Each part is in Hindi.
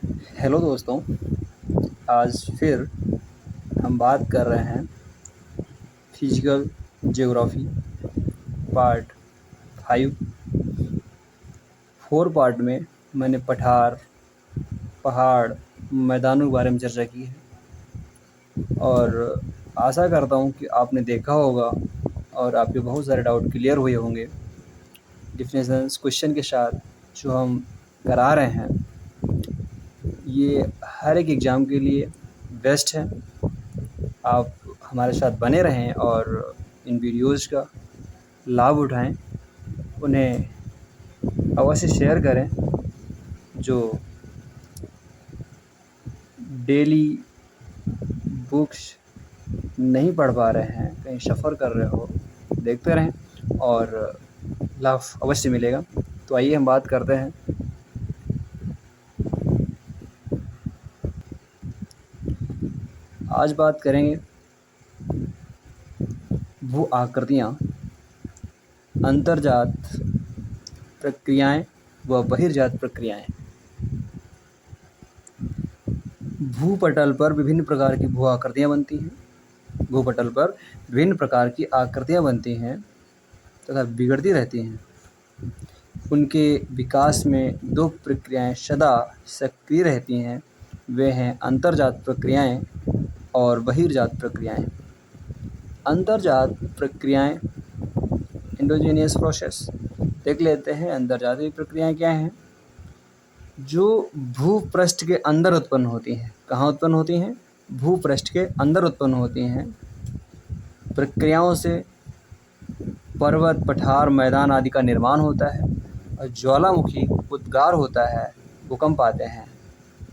हेलो दोस्तों, आज फिर हम बात कर रहे हैं फिजिकल ज्योग्राफी पार्ट 5। 4 पार्ट में मैंने पहाड़, मैदानों के बारे में चर्चा की है और आशा करता हूँ कि आपने देखा होगा और आपके बहुत सारे डाउट क्लियर हुए होंगे। डिफिनेशंस क्वेश्चन के साथ जो हम करा रहे हैं ये हर एक एग्ज़ाम के लिए बेस्ट है। आप हमारे साथ बने रहें और इन वीडियोज़ का लाभ उठाएं, उन्हें अवश्य शेयर करें। जो डेली बुक्स नहीं पढ़ पा रहे हैं, कहीं सफ़र कर रहे हो, देखते रहें और लाभ अवश्य मिलेगा। तो आइए हम बात करते हैं। आज बात करेंगे भू आकृतियाँ, अंतर्जात प्रक्रियाएं व बहिर्जात प्रक्रियाएं। भूपटल पर विभिन्न प्रकार की भू आकृतियाँ बनती हैं। भूपटल पर विभिन्न प्रकार की आकृतियाँ बनती हैं तथा बिगड़ती रहती हैं। उनके विकास में 2 प्रक्रियाएं सदा सक्रिय रहती हैं, वे हैं अंतर्जात प्रक्रियाएं और बहिर्जात प्रक्रियाएं। अंतर्जात प्रक्रियाएं एंडोजेनियस प्रोसेस। देख लेते हैं अंतर्जातीय प्रक्रियाएं क्या हैं। जो भूपृष्ठ के अंदर उत्पन्न होती हैं। कहाँ उत्पन्न होती हैं? भूपृष्ठ के अंदर उत्पन्न होती हैं। प्रक्रियाओं से पर्वत, पठार, मैदान आदि का निर्माण होता है और ज्वालामुखी उद्गार होता है, भूकंप आते हैं।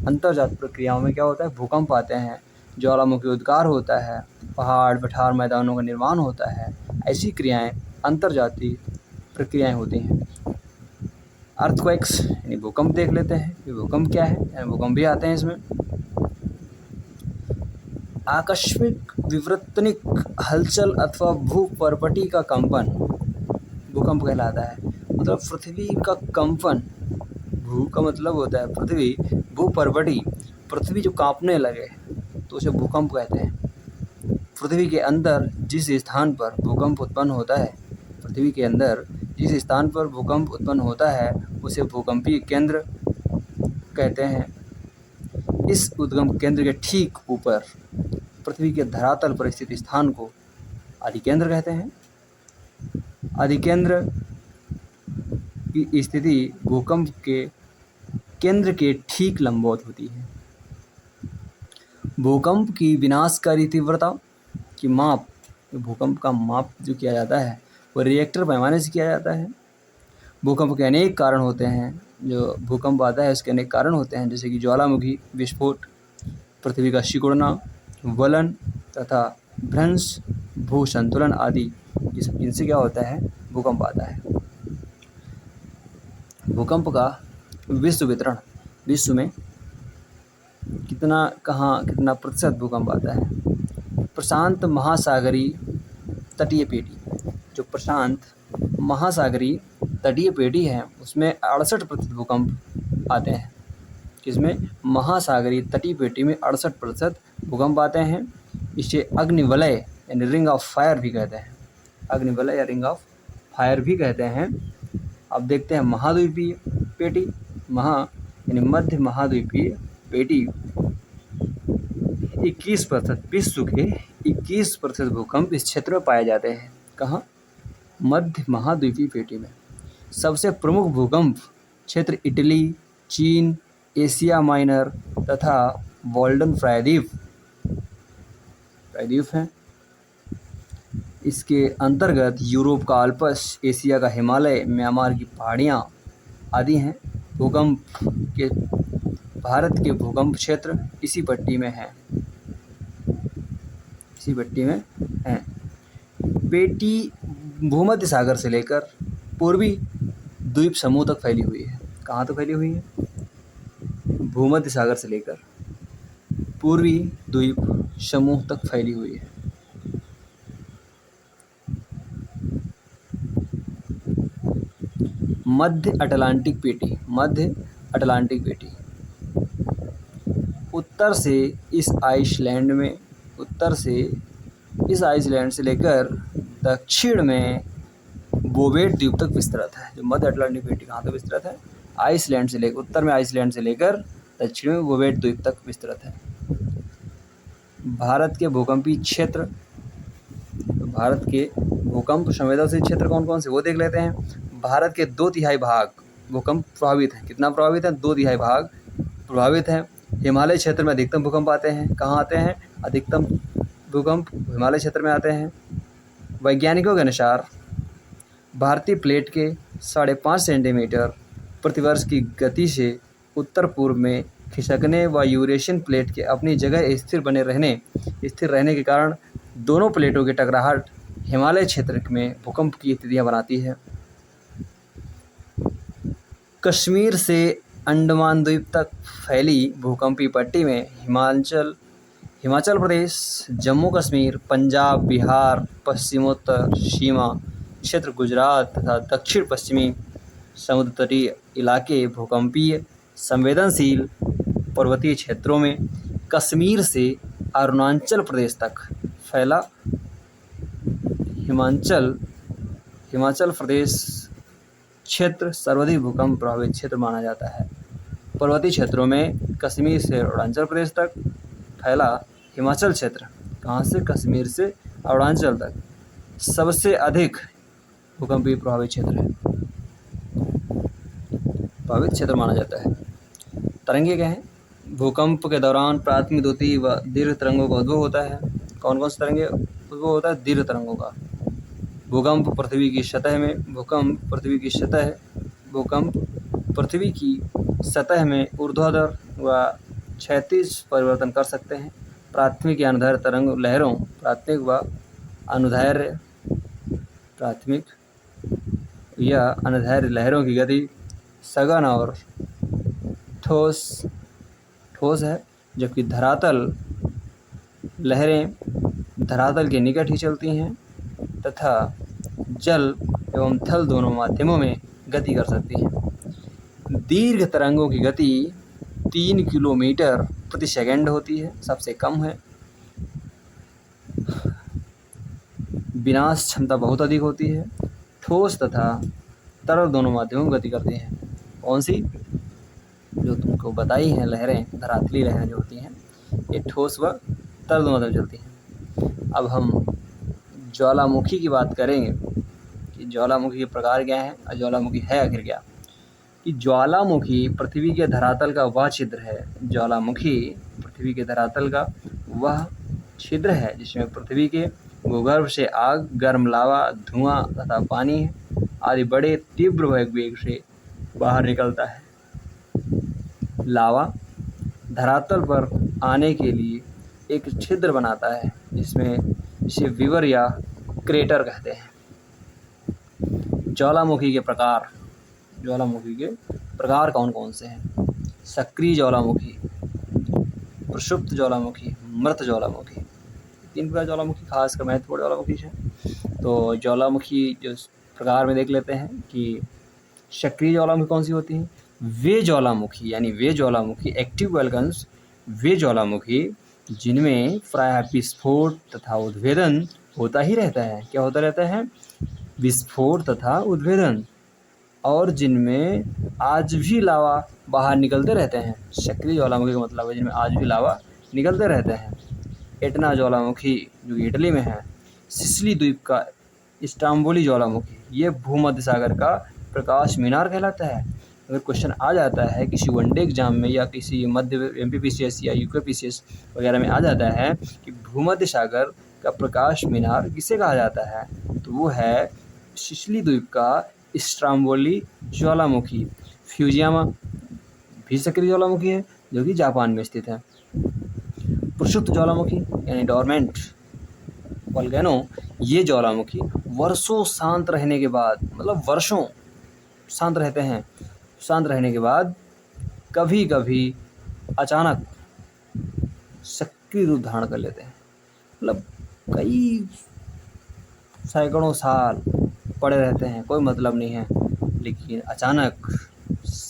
अंतर्जात प्रक्रियाओं में क्या होता है? भूकंप आते हैं, ज्वालामुखी उद्गार होता है, पहाड़, पठार, मैदानों का निर्माण होता है। ऐसी क्रियाएं अंतर्जातीय प्रक्रियाएं होती हैं। अर्थक्वेक्स यानी भूकंप देख लेते हैं कि भूकंप क्या है, यानी भूकंप भी आते हैं इसमें। आकस्मिक विवर्तनिक हलचल अथवा भूपर्वटी का कंपन भूकंप कहलाता है। मतलब पृथ्वी का कंपन, भू का मतलब होता है पृथ्वी, भूपर्वटी पृथ्वी जो कांपने लगे तो उसे भूकंप कहते हैं। पृथ्वी के अंदर जिस स्थान पर भूकंप उत्पन्न होता है, पृथ्वी के अंदर जिस स्थान पर भूकंप उत्पन्न होता है उसे भूकंपीय केंद्र कहते हैं। इस उद्गम केंद्र के ठीक ऊपर पृथ्वी के धरातल पर स्थित स्थान को अधिकेंद्र कहते हैं। अधिकेंद्र की स्थिति भूकंप के केंद्र के ठीक लंबवत होती है। भूकंप की विनाशकारी तीव्रता की माप, भूकंप का माप जो किया जाता है वो रिएक्टर पैमाने से किया जाता है। भूकंप के अनेक कारण होते हैं। जो भूकंप आता है उसके अनेक कारण होते हैं, जैसे कि ज्वालामुखी विस्फोट, पृथ्वी का सिकुड़ना, वलन तथा भ्रंश, भू संतुलन आदि, इनसे क्या होता है? भूकंप आता है। भूकंप का विश्व वितरण, विश्व में कितना प्रतिशत भूकंप आता है? प्रशांत महासागरीय तटीय पेटी, जो प्रशांत महासागरीय तटीय पेटी है उसमें 68% भूकंप आते हैं। किसमें? महासागरीय तटीय पेटी में 68% भूकंप आते हैं। इसे अग्निवलय यानी रिंग ऑफ फायर भी कहते हैं। अग्निवलय या रिंग ऑफ फायर भी कहते हैं। अब देखते हैं महाद्वीपीय पेटी। यानी मध्य महाद्वीपीय पेटी 21%, विश्व के 21% भूकंप इस क्षेत्र में पाए जाते हैं। कहाँ? मध्य महाद्वीपीय पेटी में। सबसे प्रमुख भूकंप क्षेत्र इटली, चीन, एशिया माइनर तथा वॉल्डन प्रायद्वीप हैं। इसके अंतर्गत यूरोप का अल्पस, एशिया का हिमालय, म्यांमार की पहाड़ियाँ आदि हैं। भारत के भूकंप क्षेत्र इसी पट्टी में हैं। पेटी भूमध्य सागर से लेकर पूर्वी द्वीप समूह तक फैली हुई है। कहाँ तक फैली हुई है? भूमध्य सागर से लेकर पूर्वी द्वीप समूह तक फैली हुई है। मध्य अटलांटिक पेटी, उत्तर से इस आइसलैंड से लेकर दक्षिण में बोवेट द्वीप तक विस्तृत है। जो मध्य अटलांटिक बेटी कहाँ तक विस्तृत है? आइसलैंड से लेकर उत्तर में आइसलैंड से लेकर दक्षिण में बोवेट द्वीप तक विस्तृत है। भारत के भूकंपीय क्षेत्र, तो भारत के भूकंप संवेदनशील क्षेत्र कौन कौन से वो देख लेते हैं। भारत के 2/3 भाग भूकंप प्रभावित हैं। कितना प्रभावित है? 2/3 भाग प्रभावित हैं। हिमालय क्षेत्र में अधिकतम भूकंप आते हैं। कहाँ आते हैं? अधिकतम भूकंप हिमालय क्षेत्र में आते हैं। वैज्ञानिकों के अनुसार भारतीय प्लेट के 5.5 सेंटीमीटर प्रतिवर्ष की गति से उत्तर पूर्व में खिसकने व यूरेशियन प्लेट के अपनी जगह स्थिर रहने के कारण दोनों प्लेटों की टकराहट हिमालय क्षेत्र में भूकंप की स्थितियाँ बनाती है। कश्मीर से अंडमान द्वीप तक फैली भूकंपीय पट्टी में हिमाचल प्रदेश, जम्मू कश्मीर, पंजाब, बिहार, पश्चिमोत्तर सीमा क्षेत्र, गुजरात तथा दक्षिण पश्चिमी समुद्र तटीय इलाके भूकंपीय संवेदनशील पर्वतीय क्षेत्रों में कश्मीर से अरुणाचल प्रदेश तक फैला हिमाचल प्रदेश क्षेत्र सर्वाधिक भूकंप प्रभावित क्षेत्र माना जाता है। पर्वतीय क्षेत्रों में कश्मीर से अरुणाचल प्रदेश तक फैला हिमाचल क्षेत्र, कहाँ से? कश्मीर से अरुणाचल तक सबसे अधिक भूकंपीय प्रभावित क्षेत्र माना जाता है। तरंगे क्या हैं? भूकंप के दौरान प्राथमिक, द्वितीय व दीर्घ तरंगों का उद्भव होता है। कौन कौन से तरंगे उद्भव होता है? दीर्घ तरंगों का। भूकंप पृथ्वी की सतह में ऊर्ध्वाधर व क्षैतिज परिवर्तन कर सकते हैं। प्राथमिक या अनुदैर्ध्य लहरों की गति सघन और ठोस है, जबकि धरातल लहरें धरातल के निकट ही चलती हैं तथा जल एवं थल दोनों माध्यमों में गति कर सकती हैं। दीर्घ तरंगों की गति 3 किलोमीटर प्रति सेकंड होती है, सबसे कम है। विनाश क्षमता बहुत अधिक होती है। ठोस तथा तरल दोनों माध्यमों में गति करती हैं। कौन सी? जो तुमको बताई हैं लहरें, धरातली लहरें जो होती हैं, ये ठोस व तरल दोनों माध्यम चलती हैं। अब हम ज्वालामुखी की बात करेंगे कि ज्वालामुखी के प्रकार क्या हैं और ज्वालामुखी है आखिर क्या। कि ज्वालामुखी पृथ्वी के धरातल का वह छिद्र है। ज्वालामुखी पृथ्वी के धरातल का वह छिद्र है जिसमें पृथ्वी के भूगर्भ से आग, गर्म लावा, धुआं तथा पानी आदि बड़े तीव्र वेग से बाहर निकलता है। लावा धरातल पर आने के लिए एक छिद्र बनाता है जिसमें इसे विवर या क्रेटर कहते हैं। ज्वालामुखी के प्रकार कौन कौन से हैं? सक्रिय ज्वालामुखी, प्रक्षुब्ध ज्वालामुखी, मृत ज्वालामुखी। 3 प्रकार ज्वालामुखी खासकर महत्वपूर्ण ज्वालामुखी है। तो ज्वालामुखी जो प्रकार में देख लेते हैं कि सक्रिय ज्वालामुखी कौन सी होती है? वे ज्वालामुखी एक्टिव वोल्केन्स, वे ज्वालामुखी जिनमें प्रायः विस्फोट तथा उद्भेदन होता ही रहता है। क्या होता रहता है? विस्फोट तथा उद्भेदन, और जिनमें आज भी लावा बाहर निकलते रहते हैं। सक्रिय ज्वालामुखी का मतलब है जिनमें आज भी लावा निकलते रहते हैं। एटना ज्वालामुखी जो इटली में है, सिसिली द्वीप का स्ट्रोम्बोली ज्वालामुखी, ये भूमध्य सागर का प्रकाश मीनार कहलाता है। अगर क्वेश्चन आ जाता है किसी वनडे एग्जाम में या किसी मध्य MPPCS या UKPCS वगैरह में आ जाता है कि भूमध्य सागर का प्रकाश मीनार किसे कहा जाता है, तो वो है सिसिली द्वीप का स्ट्रोम्बोली ज्वालामुखी। फ्यूजियामा भी सक्रिय ज्वालामुखी है जो कि जापान में स्थित है। प्रक्षुब्ध ज्वालामुखी यानी डोरमेंट वोल्केनो, ये ज्वालामुखी वर्षों शांत रहने के बाद, मतलब वर्षों शांत रहते हैं, शांत रहने के बाद कभी कभी अचानक सक्रिय रूप धारण कर लेते हैं। मतलब कई सैकड़ों साल पड़े रहते हैं, कोई मतलब नहीं है, लेकिन अचानक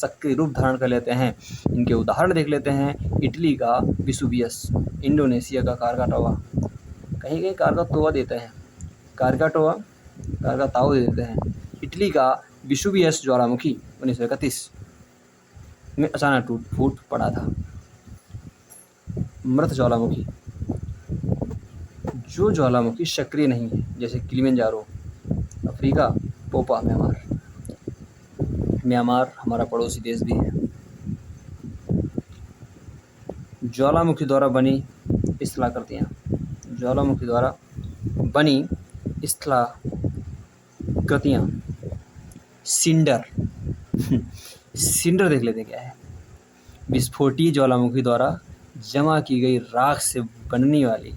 सक्रिय रूप धारण कर लेते हैं। इनके उदाहरण देख लेते हैं। इटली का विसुवियस, इंडोनेशिया का कारकाटोआ, कहीं कहीं कारकातोआ देते हैं, कारकाटोआ, कारकाताओ देते हैं। इटली का विसुवियस ज्वालामुखी 1931 में अचानक फूट पड़ा था। मृत ज्वालामुखी, जो ज्वालामुखी सक्रिय नहीं है, जैसे किलिमंजारो, अफ्रीका, पोपा, म्यांमार हमारा पड़ोसी देश भी है। ज्वालामुखी द्वारा बनी स्थलाकृतियाँ, ज्वालामुखी द्वारा बनी स्थलाकृतियाँ, सिंडर सिंडर देख लेते हैं क्या है। विस्फोटीय ज्वालामुखी द्वारा जमा की गई राख से बनने वाली,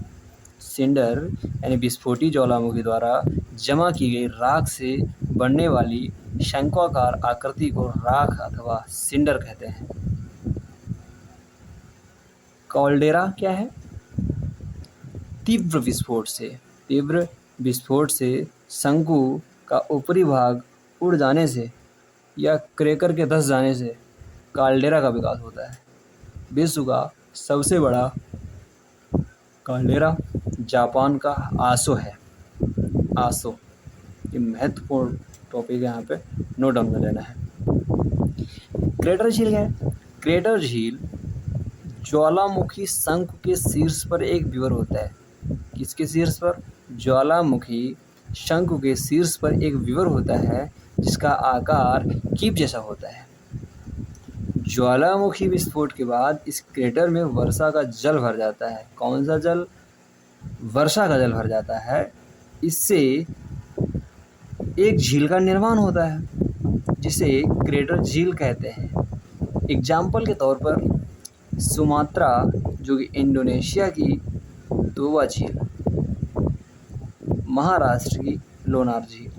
सिंडर यानी विस्फोटी ज्वालामुखी द्वारा जमा की गई राख से बनने वाली शंक्वाकार आकृति को राख अथवा सिंडर कहते हैं। कॉल्डेरा क्या है? तीव्र विस्फोट से शंकु का ऊपरी भाग उड़ जाने से या क्रैकर के धंस जाने से काल्डेरा का विकास होता है। विश्व का सबसे बड़ा काल्डेरा जापान का आसो है। आसो, ये महत्वपूर्ण टॉपिक है, यहाँ पे नोट डाउन कर लेना है। क्रेटर झील क्या है? क्रेटर झील ज्वालामुखी शंकु के शीर्ष पर एक विवर होता है। किसके शीर्ष पर? ज्वालामुखी शंकु के शीर्ष पर एक विवर होता है जिसका आकार कीप जैसा होता है। ज्वालामुखी विस्फोट के बाद इस क्रेटर में वर्षा का जल भर जाता है। कौन सा जल? वर्षा का जल भर जाता है। इससे एक झील का निर्माण होता है जिसे क्रेटर झील कहते हैं। एग्जाम्पल के तौर पर सुमात्रा, जो कि इंडोनेशिया की तोबा झील, महाराष्ट्र की लोनार झील।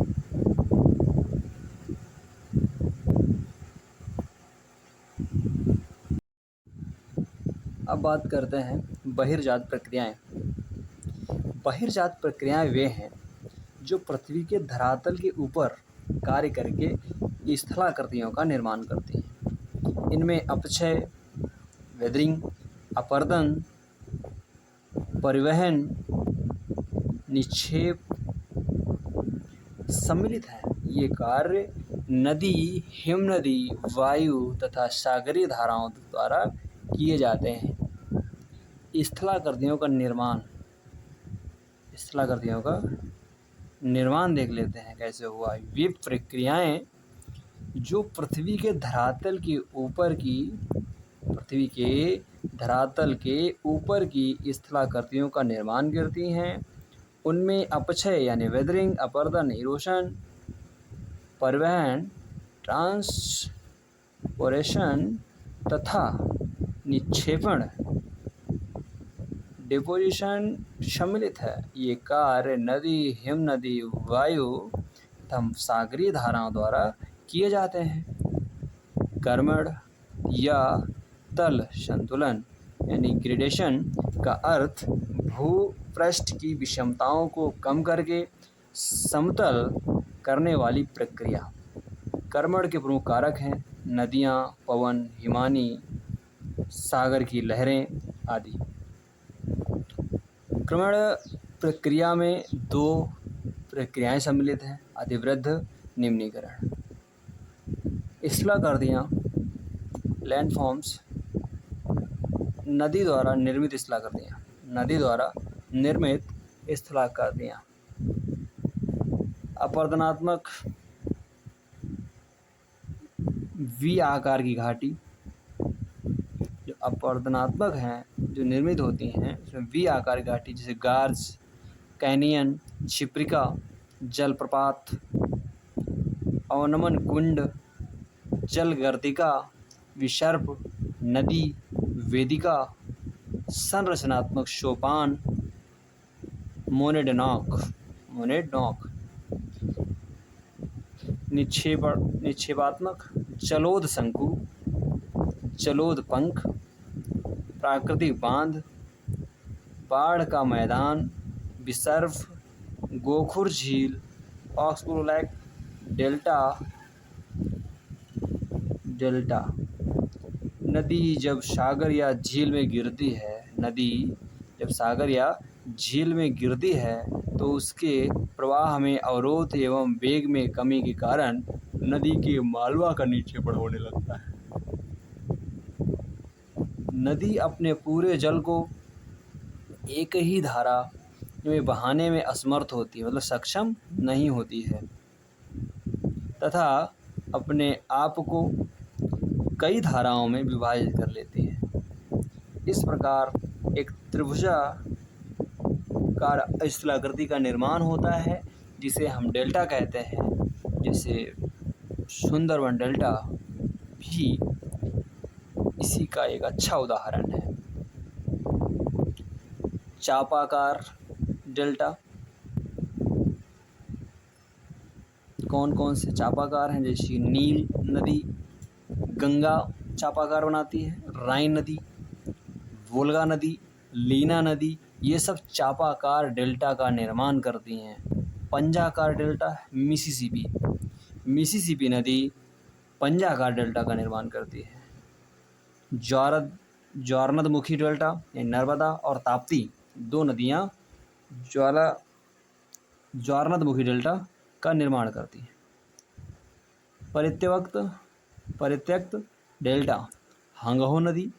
अब बात करते हैं बहिर्जात प्रक्रियाएं। बहिर्जात प्रक्रियाएं वे हैं जो पृथ्वी के धरातल के ऊपर कार्य करके स्थलाकृतियों का निर्माण करती हैं। इनमें अपक्षय, वेदरिंग, अपरदन, परिवहन, निक्षेप सम्मिलित है। ये कार्य नदी, हिमनदी, वायु तथा सागरीय धाराओं द्वारा किए जाते हैं। स्थलाकृतियों का निर्माण देख लेते हैं कैसे हुआ। वे प्रक्रियाएं जो पृथ्वी के धरातल के ऊपर की स्थलाकृतियों का निर्माण करती हैं। उनमें अपक्षय यानी वेदरिंग, अपरदन, इरोशन, परिवहन, ट्रांसपोरेशन तथा निक्षेपण, डिपोजिशन सम्मिलित है। ये कार्य नदी, हिमनदी, वायु तथा सागरीय धाराओं द्वारा किए जाते हैं। कर्मण या तल संतुलन यानी ग्रेडेशन का अर्थ भूपृष्ठ की विषमताओं को कम करके समतल करने वाली प्रक्रिया। कर्मण के प्रमुख कारक हैं नदियाँ, पवन, हिमानी, सागर की लहरें आदि। क्रमण प्रक्रिया में 2 प्रक्रियाएं सम्मिलित हैं, अधिवृद्ध, निम्नीकरण। स्थलाकृतियाँ, लैंडफॉर्म्स, नदी द्वारा निर्मित स्थलाकृतियाँ। अपरदनात्मक, वी आकार की घाटी, जो अपरदनात्मक हैं, जो निर्मित होती हैं, उसमें वी आकार की घाटी जैसे गार्ज, कैनियन, क्षिप्रिका, जलप्रपात, अवनमन कुंड, जलगर्तिका, विसर्प, नदी, वेदिका, संरचनात्मक सोपान, मोनेडनॉक। निक्षेपात्मक, जलोद शंकु, जलोद पंख, प्राकृतिक बांध, बाढ़ का मैदान, विसर्प, गोखुर झील, ऑक्सबोरो लेक, डेल्टा। नदी जब सागर या झील में गिरती है, नदी जब सागर या झील में गिरती है तो उसके प्रवाह में अवरोध एवं वेग में कमी के कारण नदी के मालवा का नीक्षेपण होने लगता है। नदी अपने पूरे जल को एक ही धारा में बहाने में असमर्थ होती है, मतलब सक्षम नहीं होती है, तथा अपने आप को कई धाराओं में विभाजित कर लेती है। इस प्रकार एक त्रिभुजाकार स्थलाकृति का निर्माण होता है जिसे हम डेल्टा कहते हैं। जैसे सुंदरवन डेल्टा भी इसी का एक अच्छा उदाहरण है। चापाकार डेल्टा, कौन कौन से चापाकार हैं? जैसे नील नदी गंगा चापाकार बनाती है, राइन नदी, वोल्गा नदी, लीना नदी, ये सब चापाकार डेल्टा का निर्माण करती हैं। पंजाकार डेल्टा मिसिसिपी नदी पंजाकार डेल्टा का निर्माण करती है। ज्वारनदमुखी डेल्टा यानी नर्मदा और ताप्ती दो नदियाँ ज्वारनदमुखी डेल्टा का निर्माण करती हैं। परित्यक्त डेल्टा हंगहो नदी,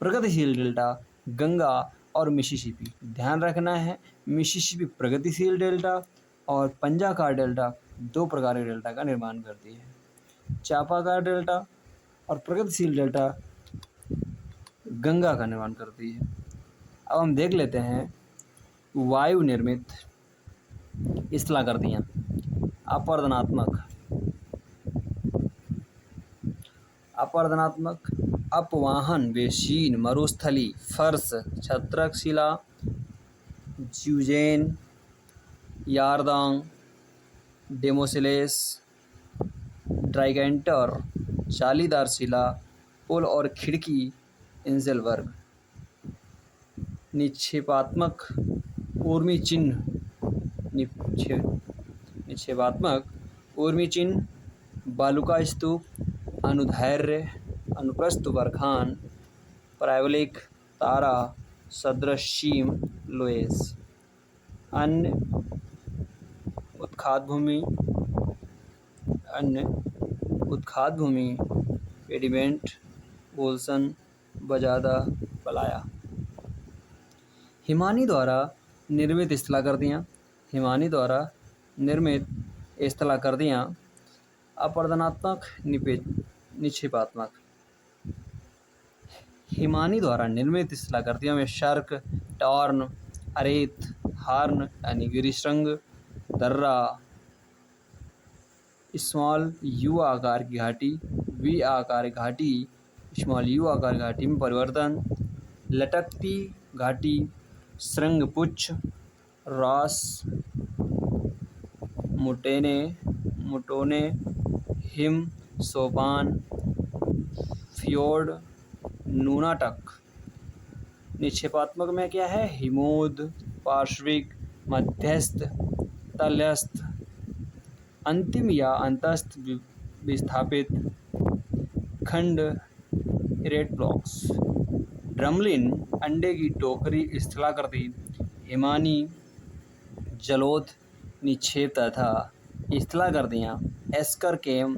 प्रगतिशील डेल्टा गंगा और मिसिसिपी। ध्यान रखना है, मिसिसिपी प्रगतिशील डेल्टा और पंजाकार डेल्टा दो प्रकार के डेल्टा का निर्माण करती है। चापाकार डेल्टा और प्रगतिशील डेल्टा गंगा का निर्माण करती है। अब हम देख लेते हैं वायु निर्मित स्थलाकृतियाँ। अपरदनात्मक अपवाहन बेसिन मरुस्थली फर्श छत्रक शिला ज्यूजेन यारदांग डेमोसिलेस ड्राइगेंटर जालीदार शिला पुल और खिड़की इंजेलबर्ग। निक्षेपात्मक ऊर्मी चिन्ह बालुका स्तूप अनुदैर्ध्य अनुप्रस्थ बरखान पैराबोलिक तारा सदृशीम लोएस। अन्य उत्खात भूमि पेडिमेंट बोल्सन बजादा पलाया। हिमानी द्वारा निर्मित स्थलाकृतियाँ अपरदनात्मक निक्षेपात्मक। हिमानी द्वारा निर्मित स्थलाकृतियों में शर्क, टॉर्न, अरेत, हार्न यानी गिरिशृंग, दर्रा, स्मॉल यू आकार की घाटी, वी आकार घाटी, स्मॉल यू आकार घाटी में परिवर्तन, लटकती घाटी, श्रृंगपुच्छ, रॉस, मुटोने, हिम सोपान, फ्योर्ड, नूनाटक। निक्षेपात्मक में क्या है? हिमोद, पार्श्विक, मध्यस्थ, तलस्थ, अंतिम या अंतस्थ विस्थापित खंड रेड ब्लॉक्स। ड्रमलिन अंडे की टोकरी स्थलाकृति हिमानी जलोढ़ निक्षेप तथा स्थलाकृतियाँ एस्कर केम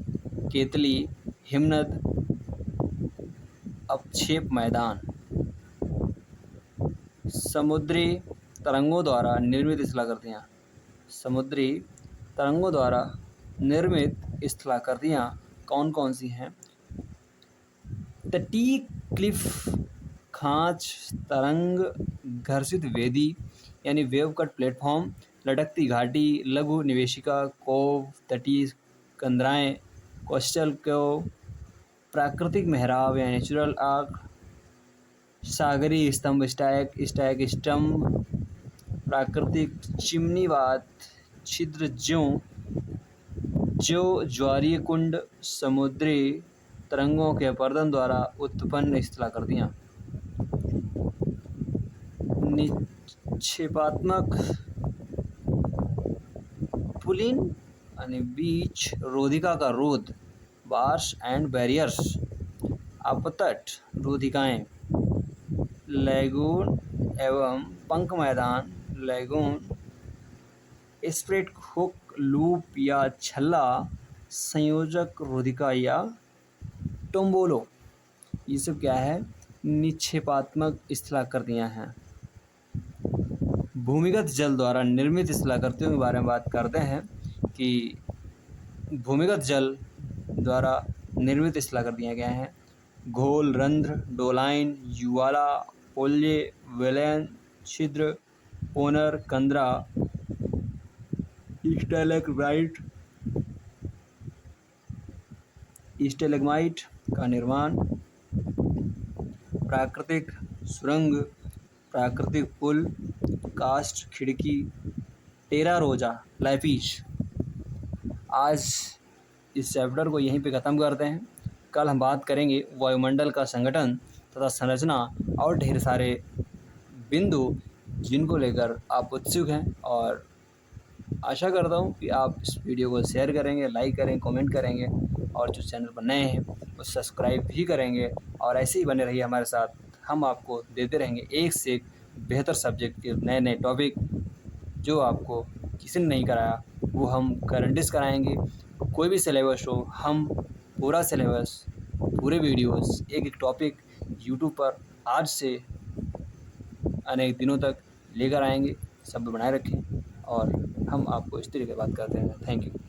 केतली हिमनद अपक्षेप मैदान। समुद्री तरंगों द्वारा निर्मित स्थलाकृतियाँ कौन कौन सी हैं? तटीय क्लिफ खांच तरंग घर्षित वेदी यानी वेव कट प्लेटफॉर्म, लटकती घाटी, लघु निवेशिका, कोव, तटीय कंदराएँ, कोस्टल कोव, प्राकृतिक मेहराब या नेचुरल आर्क, सागरी स्तंभ स्टैक स्तंभ, प्राकृतिक चिमनीवात छिद्र जो ज्वारीय कुंड, समुद्री तरंगों के अपरदन द्वारा उत्पन्न स्थलाकृतियाँ। निक्षेपात्मक पुलिन यानी बीच रोधिका का रोध बार्स एंड बैरियर्स, अपतट रोधिकाएँ, लैगून एवं पंख मैदान, लैगून, स्प्रेड हुक, लूप या छल्ला, संयोजक रोधिका या टोम्बोलो। ये सब क्या है? निक्षेपात्मक स्थलाकृतियाँ हैं। भूमिगत जल द्वारा निर्मित स्थलाकृतियों के बारे में बात करते हैं कि भूमिगत जल द्वारा निर्मित स्थलाकृतियाँ क्या हैं? घोल, रंध्र, डोलाइन, युवाला, पोल्ये, विलयन, छिद्र, पोनर, कंदरा, स्टेलेग्माइट का निर्माण, प्राकृतिक सुरंग, प्राकृतिक पुल, कास्ट खिड़की, टेरा रोजा, लाइफिश। आज इस चैप्टर को यहीं पे ख़त्म करते हैं। कल हम बात करेंगे वायुमंडल का संगठन तथा संरचना और ढेर सारे बिंदु जिनको लेकर आप उत्सुक हैं, और आशा करता हूँ कि आप इस वीडियो को शेयर करेंगे, लाइक करेंगे, कमेंट करेंगे, और जो चैनल पर नए हैं वो सब्सक्राइब भी करेंगे। और ऐसे ही बने रहिए हमारे साथ, हम आपको देते रहेंगे एक से एक बेहतर सब्जेक्ट के नए नए टॉपिक, जो आपको किसी ने नहीं कराया वो हम गारंटीज कराएंगे। कोई भी सिलेबस हो, हम पूरा सिलेबस, पूरे वीडियोस, एक एक टॉपिक यूट्यूब पर आज से अनेक दिनों तक लेकर आएंगे। सब बनाए रखें और हम आपको इस तरीके बात करते हैं। Thank you.